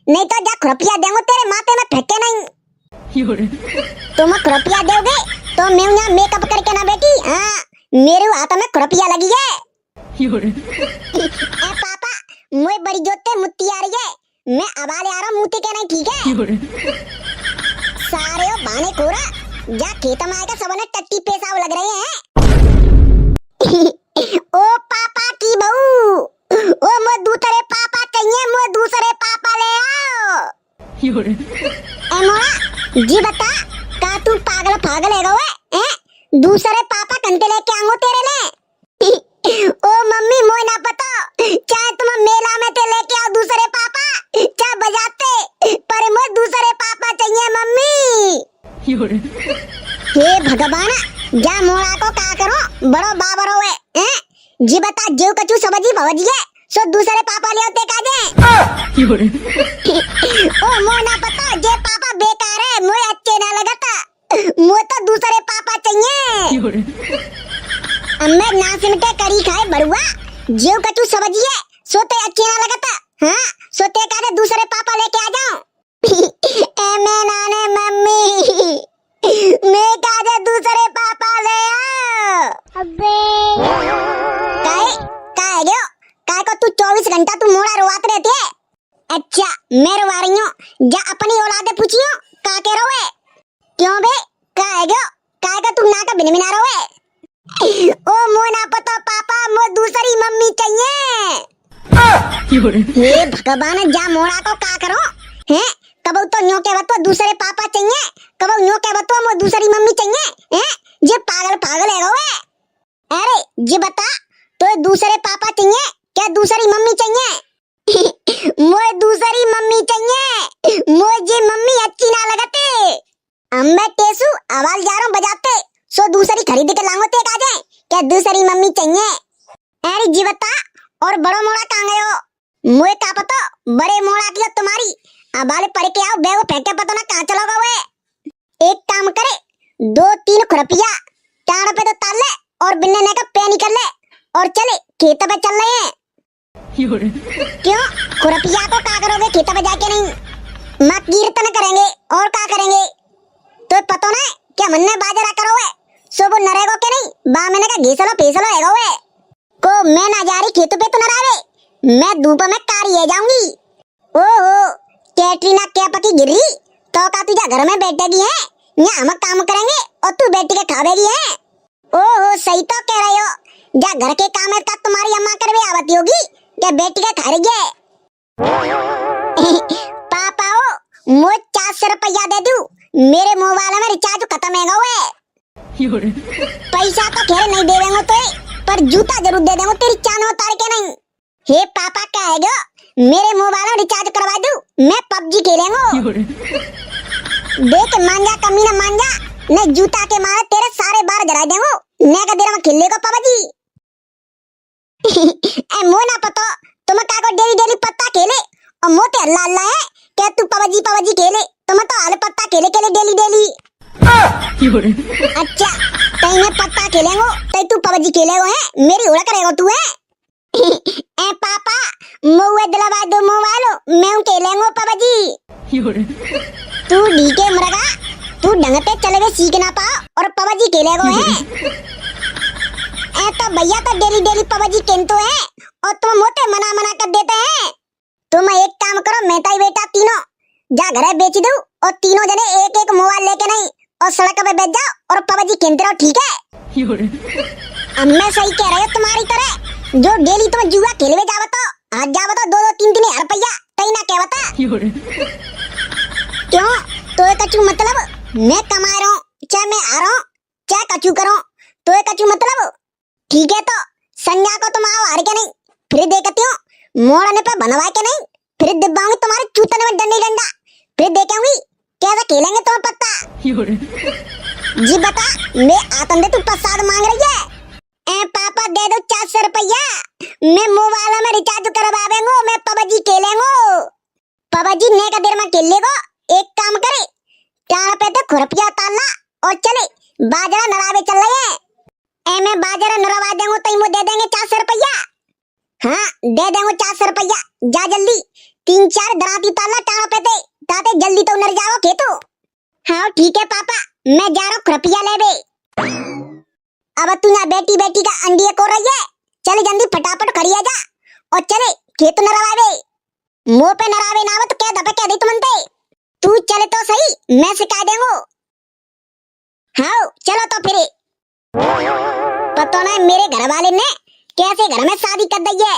नहीं तो जा खुरपिया देंगे तेरे माथे में फेंके नहीं। तुम खुरपिया दोगे तो मैं यहाँ मेकअप करके ना बेटी। हाँ मेरे हाथ में खुरपिया लगी है। ए पापा मुझे बड़ी जोते मुत्ती आ रही है, मैं अबाले आ रहा हूँ मुत्ती के नहीं, ठीक है? सारे हो बहाने खोरा, जा खेत में आएगा सब ने टट्टी पेशाब लग रहे हैं। ओ पापा की बहू, ओ मुझे दूसरे पापा चाहिए, मुझे दूसरे पापा ले आओ। ए मोड़ा जी बता का तू पागल पागल है गो है? दूसरे पापा कंते लेके आऊंगा तेरे लिए। ओ मम्मी मोय ना पता, चाहे तुम मेला में ते लेके आओ दूसरे पापा, चाहे बजाते, पर मुझे दूसरे पापा चाहिए मम्मी। हे भगवान, जा मोड़ा को का करो बड़ो बाबरो है? जी बता जीव कछु समझी भवजी है सो दूसरे पापा ले होते काजे। ओ मो ना पता जे पापा बेकार है, मुझे अच्छे ना लगता, मुझे तो दूसरे पापा चाहिए। अम्मे ना सिमटे करी खाए बरुआ, जीव कछु समझिए सोते अच्छे ना लगता। हाँ सोते काजे दूसरे पापा लेके आ जाओ। ए मैं नाने मम्मी, मैं काजे दूसरे पापा ले आओ। अबे काय गयो काय को तू 24 घंटा तू मोड़ा रोवात रहती है? अच्छा मैं रोवा रही हूँ, जा अपनी औलादे पूछियो का के रोवे। क्यों बे काय गयो काय का तू ना का बिन बिना रोवे? ओ मोना पता पापा मुझे दूसरी मम्मी चाहिए। ये भगवान जा मोड़ा को का करो हैं? कब तो न्यो के बतो दूसरे पापा चाहिए, कब न्यो के बतो मुझे दूसरी मम्मी चाहिए हैं? ये पागल पागल है गो। अरे जी बता तो दूसरे पापा चाहिए क्या दूसरी मम्मी चाहिए? मुझे दूसरी मम्मी चाहिए, मुझे मम्मी अच्छी ना लगते। अम्मे टेसू आवाज जा रहा हूँ बजाते सो दूसरी खरीद के लाऊंगा ते काजे क्या दूसरी मम्मी चाहिए? अरे जी बता और बड़ो मोड़ा कहाँ गए हो? मुझे का पता बड़े मोड़ा की तुम्हारी अबाले पढ़ के आओ बैग फेंके पता ना कहाँ चलोगा वे। एक काम करे 2-3 खुरपिया टाड़ पे तो ताल ले और बिन्ने का पे निकल ले और चले खेत पे चल रहे हैं। क्यों खुरपिया को का करोगे खेत पे जाके? नहीं माँ कीर्तन करेंगे और का करेंगे तो पता ना क्या मन्ने बाजरा करोगे सो वो नरेगो के नहीं बा मैंने का घीसलो फेसलो है गए को मैं ना जा रही खेतों पे तो न रावे, मैं धूप में कारी है जाऊंगी। ओहो कैटरीना कैफ की गिरी तो का तुझे घर में बैठेगी है यहाँ हम काम करेंगे और तू बैठ के खावेगी है? ओहो सही तो कह रहे हो, जा घर के काम है का तुम्हारी अम्मा करवे आवती होगी क्या बैठ के खा रही है? पापा ओ मुझे 400 रुपया दे दू, मेरे मोबाइल में रिचार्ज खत्म है गए। पैसा तो खैर नहीं देवेंगे तो पर जूता जरूर दे देंगे तेरी चान उतार के नहीं। हे पापा कहेगा मेरे मोबाइल में रिचार्ज करवा दू, मैं पबजी खेलेंगे। देख मांजा कमीना मांजा, नहीं जूता के मारे तेरे सारे बार जरा देंगे, मैं का देर में खेलेगा पबजी। ए मोना पता तुम का को डेली डेली पत्ता खेले और मोटे अल्लाह अल्लाह है क्या तू पबजी पबजी खेले, तुम तो हाल पत्ता खेले के लिए डेली डेली। अच्छा तई मैं पत्ता खेलेंगो तई तू पबजी खेलेगो है, मेरी उड़ा करेगो तू है? ए पापा मोए दिलवा दो मोबाइल, मैं खेलेंगो पबजी। तू डीके मरगा, तू ढंगते चलेगे सीख ना पाओ और पबजी खेलेगो है? ए तो भैया तो डेली डेली पबजी खेलते है और तुम मोटे मना मना कर देते हैं। तुम एक काम करो मैं ताई बेटा तीनों जा घर बेच दो और तीनों जने एक एक मोबाइल लेके नहीं और सड़क पे बैठ जाओ और पबजी खेलते रहो, ठीक है? अब मैं सही कह रही हूँ तुम्हारी तरह, जो डेली तुम जुआ खेलवे जावत हो आज जावत हो 2-2 3-3 हज़ार रुपया तई ना कहवता। क्यों तो कछु मतलब मैं कमा रहा हूँ चाहे मैं आ रहा हूँ चाहे कछु करो तो कछु मतलब, ठीक है? तो संज्ञा को तुम आओ हार के नहीं फिर देखती हूँ मोड़ने पे बनवा के नहीं फिर दिब्बाऊंगी तुम्हारे चूतने में डंडी डंडा, फिर देखेंगी कैसा खेलेंगे तुम पत्ता। जी बता मैं आतन दे तू प्रसाद मांग रही है? ए पापा दे दो 400 रुपया, मैं मोबाइल में रिचार्ज करवा देंगो, मैं पबजी खेलेंगो। पबजी ने का देर में खेल लेगो, एक काम करे टाड़ पे तो खुरपिया ताला और चले बाजरा नरावे चल रहे हैं। ए मैं बाजरा नरवा देंगो तो इमो दे देंगे 400 रुपया। हाँ दे देंगे 400 रुपया, जा जल्दी 3-4 दराती ताला टाण पे थे ताते जल्दी तो नर जाओ खेतो। हाँ ठीक है पापा, मैं जा रहा हूँ खुरपिया ले बे। अब तू ना बेटी बेटी का अंडिया को रही है, चले जल्दी फटाफट करिया जा और चले खेत नरवावे। मुंह पे नरावे ना तो क्या दबे कह दी तुमनते। तू चले तो सही, मैं सिखा देंगो। हाँ चलो तो फिर। पता ना मेरे घर वाले ने कैसे घर में शादी कर दी है।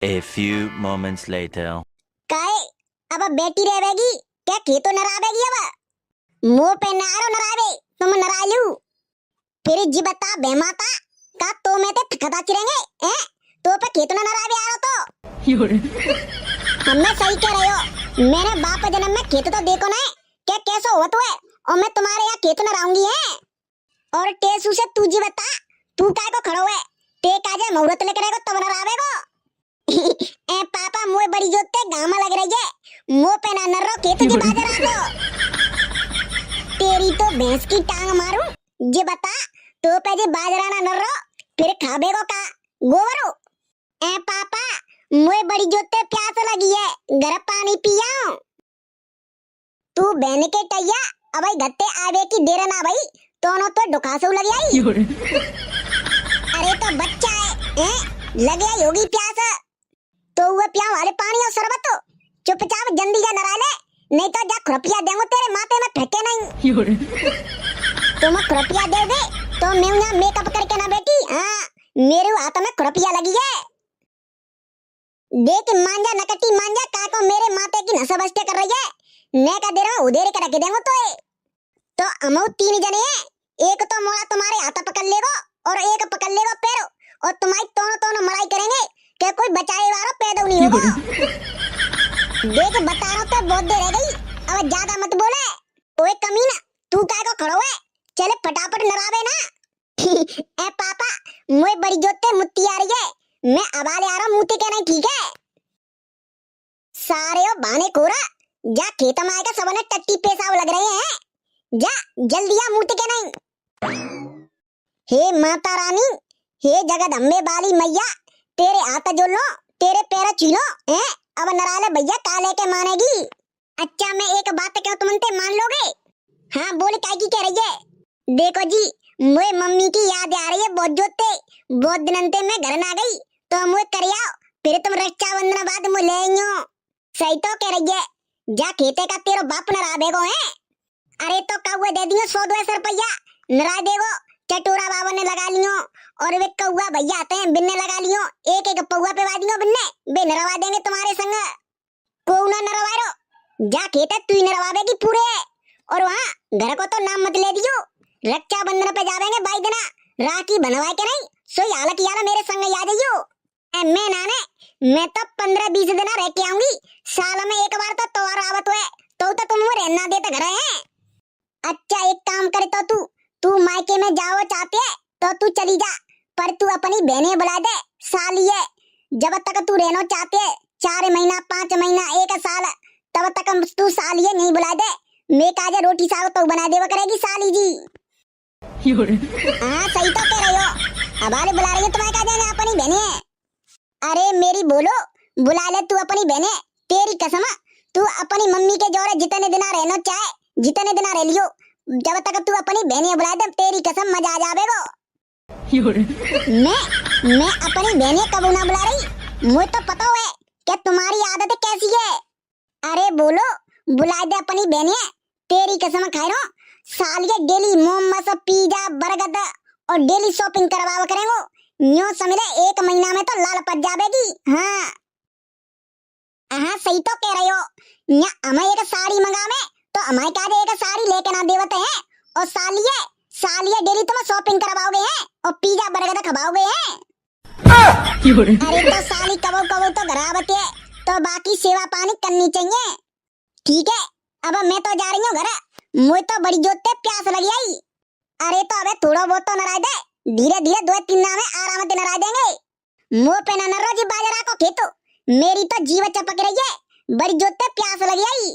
A few moments later. काहे अब बेटी रहेगी क्या खेतो नरावेगी। अब मुंह पे नारो नरावे तुम नरालू फिर जी बता बेमाता का तो मैं ते ठकता चिरेंगे हैं तो पे खेतो नरावे आयो तो। हमें सही कह रहे हो, मैंने बाप जन्म में खेत तो देखो ना क्या कैसा होत हुए और मैं तुम्हारे यहाँ खेत नराऊंगी है। और टेसू से तू जी बता तू काय को खड़ो है ते काजे मुहूर्त लेकर आएगो तब नरावेगो। ए पापा मुझे बड़ी जोते गामा लग रही है, मुंह पे ना नर्रो खेत जी बाजार आगो। तेरी तो भैंस की टांग मारूं जे बता तो पे जे बाजरा ना नर्रो फिर खाबेगो का गोवरो। ए पापा मुझे बड़ी जोते प्यास लगी है, गर्म पानी पियाऊं। तू बहन के टैया अब गत्ते आवे की देर ना भाई दोनों तो डुकासू लग आई। अरे तो बच्चा है लगे होगी प्यास तो वो पिया वाले पानी और शरबत चुपचाप जल्दी जा नरा ले नहीं तो जा खुरपिया देंगो तेरे माथे में फेंके नहीं। तुम खुरपिया दोगे तो मैं यहाँ मेकअप करके ना बेटी। हाँ मेरे हाथ में खुरपिया लगी है। देख मांजा नकटी मांजा काको मेरे माथे की नसा बस्ते कर रही है। ने का देर में उधेरे के रख देंगो तो अमो 3 जने हैं, एक तो मोड़ा तुम्हारे हाथ पकड़ लेगो और एक पकड़ लेगो पैर और तुम्हारी दोनों मराई करेंगे क्या कोई बचाए वाला पैदा नहीं होगा। देख बता रहा हूँ तो बहुत देर रह गई, अब ज्यादा मत बोले। ओए कमीना तू काय को खड़ो है, चले फटाफट नरावे ना। ए पापा मुझे बड़ी जोते मुत्ती आ रही है, मैं अबाले आ रहा हूँ मुत्ती के नहीं ठीक है। सारे ओ बाने कोरा जा खेत में आएगा सबने टट्टी पेशाब लग रहे हैं, जा जल्दी आ मुत्ती के नहीं। हे माता रानी हे जगदम्बे बाली मैया तेरे हाथ जो लो तेरे पैर छीलो हैं अब नराले भैया काले के मानेगी। अच्छा मैं एक बात कहूँ तुमनते मान लोगे। हाँ बोल काय की कह रही है। देखो जी मुझे मम्मी की याद आ रही है बहुत जोते बहुत दिनंते मैं घर ना गई तो मुझे करियाओ फिर तुम रक्षाबंधन बाद मुझे ले आइयो। सही तो कह रही है, जा खेते का तेरो बाप नरा देगो है। अरे तो कौआ दे दियो 100-200 रुपया नरा देगो। चटोरा बाबा ने लगा लियो और वे कौआ भैया आते हैं बिन्ने लगा लियो, एक एक पौआ पे वादियो बिन्ने बे नरवा देंगे तुम्हारे संग। को ना नरवारो जा खेते तू ही नरवावेगी पूरे। और वहाँ घर को तो नाम मत ले दियो, रक्षाबंधन पे जावेंगे भाई देना राखी बनवाए के नहीं सो याला की याला मेरे संग आ जाइयो। मैं नाने मैं तो 15-20 दिन रह के आऊंगी, साल में एक बार तो त्योहार आवत हुए तो तुम रहना देते घर है। अच्छा एक काम करे तो तू मायके में जाओ चाहते है तो तू चली जा, पर तू अपनी बहनें बुला दे साली है। जब तक तू रहना चाहते है 4 महीना 5 महीना 1 साल तब तक तू साली है नहीं बुला दे। मैं काजे रोटी साग तो बना देवा करेगी साली जी। हाँ सही तो कह रहे हो, हमारे बुला रही है तुम्हारे काजे अपनी बहनें। अरे मेरी बोलो बुला ले तू अपनी बहनें, तेरी कसम तू अपनी मम्मी के जोड़े जितने दिन रहना चाहे जितने दिन रह लियो, जब तक तू अपनी बहनें बुला दे तेरी कसम मजा आ जावेगो। मैं अपनी बहनें कबू ना बुला रही, मुझे तो पता है कि तुम्हारी आदत कैसी है। अरे बोलो बुला दे अपनी बहनें, तेरी कसम खाए रो सालिए डेली मोमोस पिज्जा बर्गर और डेली शॉपिंग करवावा करेंगो। न्यू समझे 1 महीना में तो लाल पट जावेगी। हाँ हाँ सही तो कह रहे हो, हमें एक साड़ी मंगावे तो हमारे काजे एक साड़ी लेके ना देवत है और सालिए डेली तुम शॉपिंग करवाओगे हैं और पिज्जा बर्गर खवाओगे हैं। अरे तो साली कबो तो घरावत है तो बाकी सेवा पानी करनी चाहिए। ठीक है अब मैं तो जा रही हूँ घर, मुझे तो बड़ी जोते प्यास लगी आई। अरे तो अबे थोड़ा बहुत तो नरा दे, धीरे धीरे 2-3 दिन में आराम से नरा देंगे। मुंह पे ना नरो जी बाजरा को खेतो, मेरी तो जीव चपक रही है, बड़ी जोते प्यास लगी आई।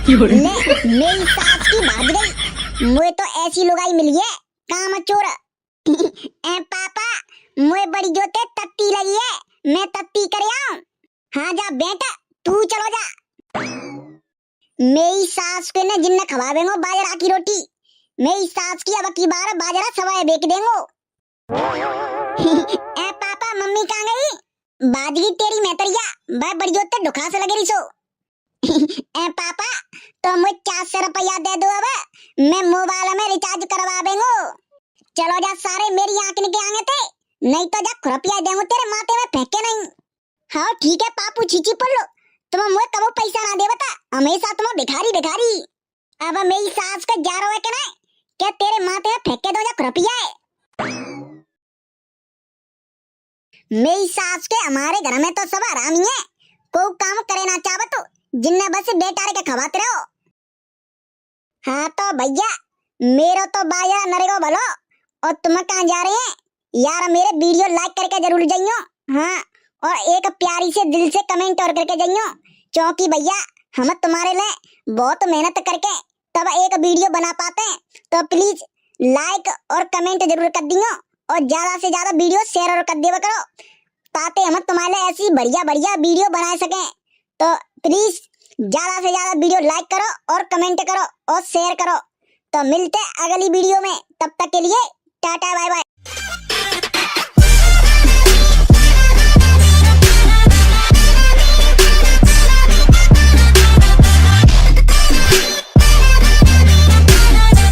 मेरी सास की भाग गई, मुझे तो ऐसी लुगाई मिली है काम चोर। पापा मुझे बड़ी जोते तत्ती लगी है, मैं तत्ती कर आऊं। हाँ जा बेटा तू चलो जा। मेरी सास के ने जिन्ने खवावेंगो बाजरा की रोटी। मेरी सास की अब की बार बाजरा सवाए बेच देंगो। ए पापा मम्मी कहाँ गई? बाजगी तेरी मैतरिया भाई बड़ी जोते ढुका से लगे रही सो। ए पापा तो मुझे 400 रुपया दे दो अब मैं मोबाइल में रिचार्ज करवा देंगो। चलो जा सारे मेरी आंख के आगे थे नहीं तो जा खुरपिया देंगो तेरे माथे में फेंके नहीं। हाँ ठीक है पापू छीची पड़ लो तुम मुझे कबो पैसा ना दे बता हमेशा तुम भिखारी भिखारी। अब मेरी सास का जा रहा है क्या नहीं क्या तेरे माथे में फेंके दो जा खुरपिया है। मेरी सास के हमारे घर में तो सब हरामी है को काम करे ना चाहो तो जिन्ने बस बेटारे के खवाते रहो। हाँ तो भैया मेरो तो बाया नरेगो भलो और तुम कहाँ जा रहे हैं यार मेरे वीडियो लाइक करके जरूर जाइयो। हाँ और एक प्यारी से दिल से कमेंट और करके जाइयो क्योंकि भैया हम तुम्हारे लिए बहुत मेहनत करके तब एक वीडियो बना पाते हैं तो प्लीज लाइक और कमेंट जरूर कर दियो और ज्यादा से ज्यादा वीडियो शेयर और कर दिया करो ताकि हम तुम्हारे लिए ऐसी बढ़िया बढ़िया वीडियो बना सकें। तो प्लीज ज्यादा से ज्यादा वीडियो लाइक करो और कमेंट करो और शेयर करो। तो मिलते हैं अगली वीडियो में तब तक के लिए टाटा बाय बाय।